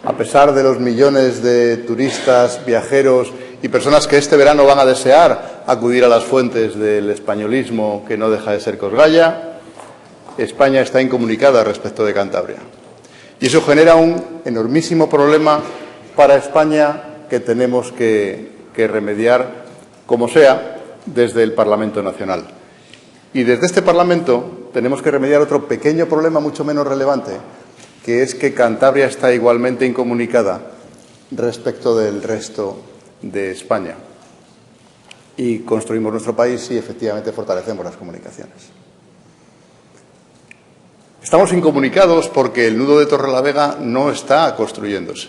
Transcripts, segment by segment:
a pesar de los millones de turistas, viajeros y personas que este verano van a desear acudir a las fuentes del españolismo, que no deja de ser Cosgalla, España está incomunicada respecto de Cantabria. Y eso genera un enormísimo problema para España que tenemos que remediar, como sea, desde el Parlamento Nacional. Y desde este Parlamento tenemos que remediar otro pequeño problema mucho menos relevante, que es que Cantabria está igualmente incomunicada respecto del resto de España. Y construimos nuestro país si efectivamente fortalecemos las comunicaciones. Estamos incomunicados porque el nudo de Torrelavega no está construyéndose.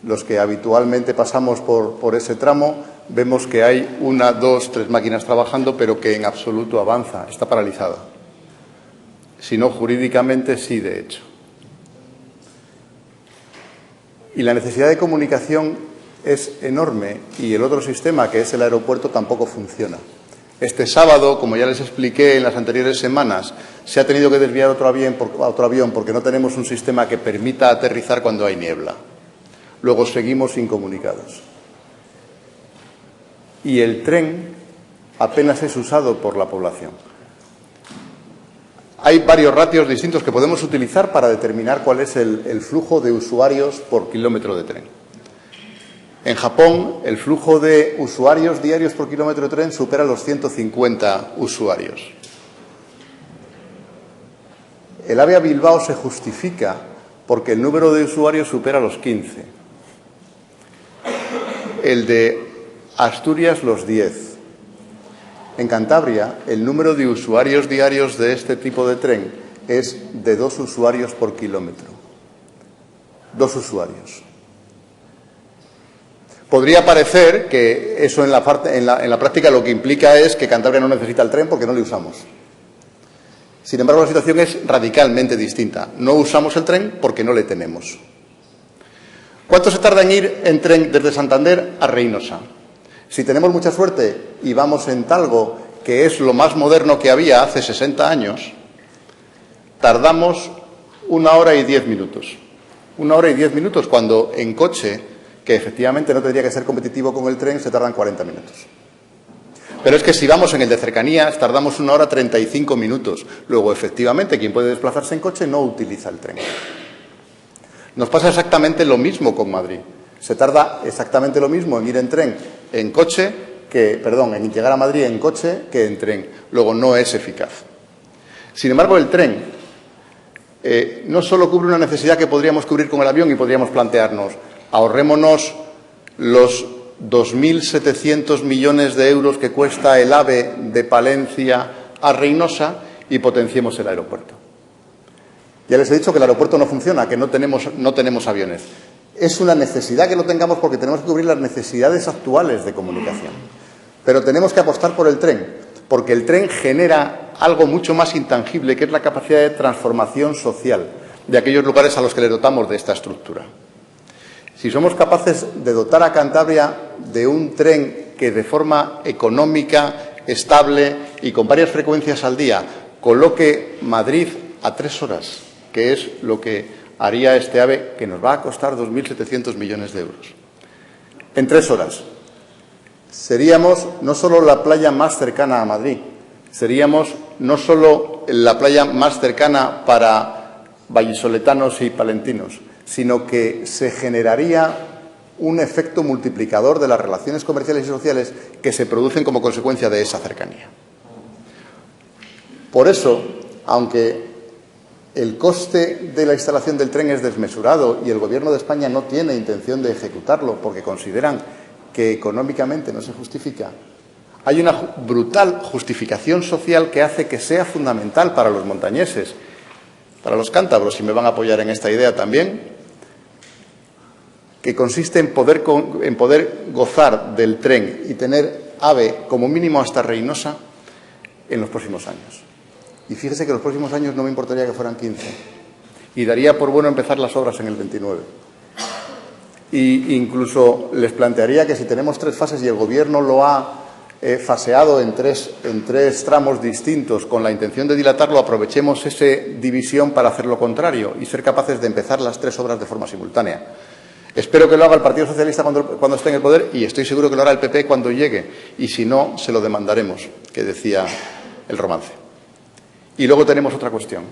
Los que habitualmente pasamos por ese tramo vemos que hay 1, 2, 3 máquinas trabajando, pero que en absoluto avanza, está paralizada. Si no, jurídicamente sí, de hecho. Y la necesidad de comunicación es enorme y el otro sistema, que es el aeropuerto, tampoco funciona. Este sábado, como ya les expliqué en las anteriores semanas, se ha tenido que desviar otro avión porque no tenemos un sistema que permita aterrizar cuando hay niebla. Luego seguimos incomunicados. Y el tren apenas es usado por la población. Hay varios ratios distintos que podemos utilizar para determinar cuál es el flujo de usuarios por kilómetro de tren. En Japón, el flujo de usuarios diarios por kilómetro de tren supera los 150 usuarios. El AVE a Bilbao se justifica porque el número de usuarios supera los 15. El de Asturias, los 10. En Cantabria, el número de usuarios diarios de este tipo de tren es de 2 usuarios por kilómetro. 2 usuarios. Podría parecer que eso en la práctica lo que implica es que Cantabria no necesita el tren porque no le usamos. Sin embargo, la situación es radicalmente distinta. No usamos el tren porque no le tenemos. ¿Cuánto se tarda en ir en tren desde Santander a Reinosa? Si tenemos mucha suerte y vamos en Talgo, que es lo más moderno que había hace 60 años, tardamos 1 hora y 10 minutos. 1 hora y 10 minutos cuando en coche, que efectivamente no tendría que ser competitivo con el tren, se tardan 40 minutos. Pero es que si vamos en el de cercanías, tardamos 1 hora 35 minutos. Luego, efectivamente, quien puede desplazarse en coche no utiliza el tren. Nos pasa exactamente lo mismo con Madrid. Se tarda exactamente lo mismo en ir en tren, en llegar a Madrid en coche que en tren. Luego, no es eficaz. Sin embargo, el tren no solo cubre una necesidad que podríamos cubrir con el avión y podríamos plantearnos, ahorrémonos los 2.700 millones de euros que cuesta el AVE de Palencia a Reinosa y potenciemos el aeropuerto. Ya les he dicho que el aeropuerto no funciona, que no tenemos aviones. Es una necesidad que lo tengamos porque tenemos que cubrir las necesidades actuales de comunicación. Pero tenemos que apostar por el tren, porque el tren genera algo mucho más intangible, que es la capacidad de transformación social de aquellos lugares a los que le dotamos de esta estructura. Si somos capaces de dotar a Cantabria de un tren que de forma económica, estable y con varias frecuencias al día coloque Madrid a 3 horas, que es lo que haría este AVE, que nos va a costar 2.700 millones de euros. En 3 horas. Seríamos no solo la playa más cercana a Madrid, seríamos no solo la playa más cercana para vallisoletanos y palentinos, sino que se generaría un efecto multiplicador de las relaciones comerciales y sociales que se producen como consecuencia de esa cercanía. Por eso, aunque el coste de la instalación del tren es desmesurado y el Gobierno de España no tiene intención de ejecutarlo porque consideran que económicamente no se justifica, hay una brutal justificación social que hace que sea fundamental para los montañeses, para los cántabros, si me van a apoyar en esta idea también, que consiste en poder gozar del tren y tener AVE como mínimo hasta Reinosa en los próximos años. Y fíjese que los próximos años no me importaría que fueran 15. Y daría por bueno empezar las obras en el 29. Y incluso les plantearía que si tenemos 3 fases y el Gobierno lo ha faseado en tres tramos distintos con la intención de dilatarlo, aprovechemos esa división para hacer lo contrario y ser capaces de empezar las 3 obras de forma simultánea. Espero que lo haga el Partido Socialista cuando esté en el poder y estoy seguro que lo hará el PP cuando llegue. Y si no, se lo demandaremos, que decía el romance. Y luego tenemos otra cuestión.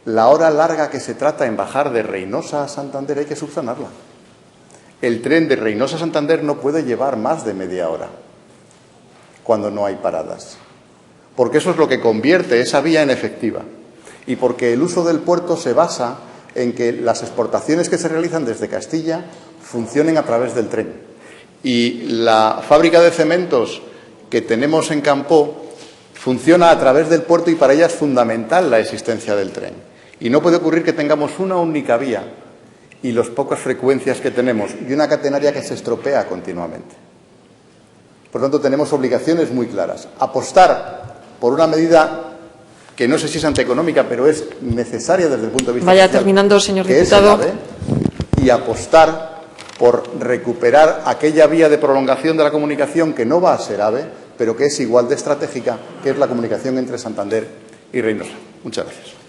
La hora larga que se trata en bajar de Reinosa a Santander hay que subsanarla. El tren de Reinosa a Santander no puede llevar más de media hora cuando no hay paradas, porque eso es lo que convierte esa vía en efectiva y porque el uso del puerto se basa en que las exportaciones que se realizan desde Castilla funcionen a través del tren. Y la fábrica de cementos que tenemos en Campoo funciona a través del puerto y para ella es fundamental la existencia del tren. Y no puede ocurrir que tengamos una única vía y las pocas frecuencias que tenemos y una catenaria que se estropea continuamente. Por tanto, tenemos obligaciones muy claras. Apostar por una medida que no sé si es antieconómica, pero es necesaria desde el punto de vista Vaya social, terminando, señor que diputado. es el AVE, y apostar por recuperar aquella vía de prolongación de la comunicación que no va a ser AVE, pero que es igual de estratégica, que es la comunicación entre Santander y Reynosa. Muchas gracias.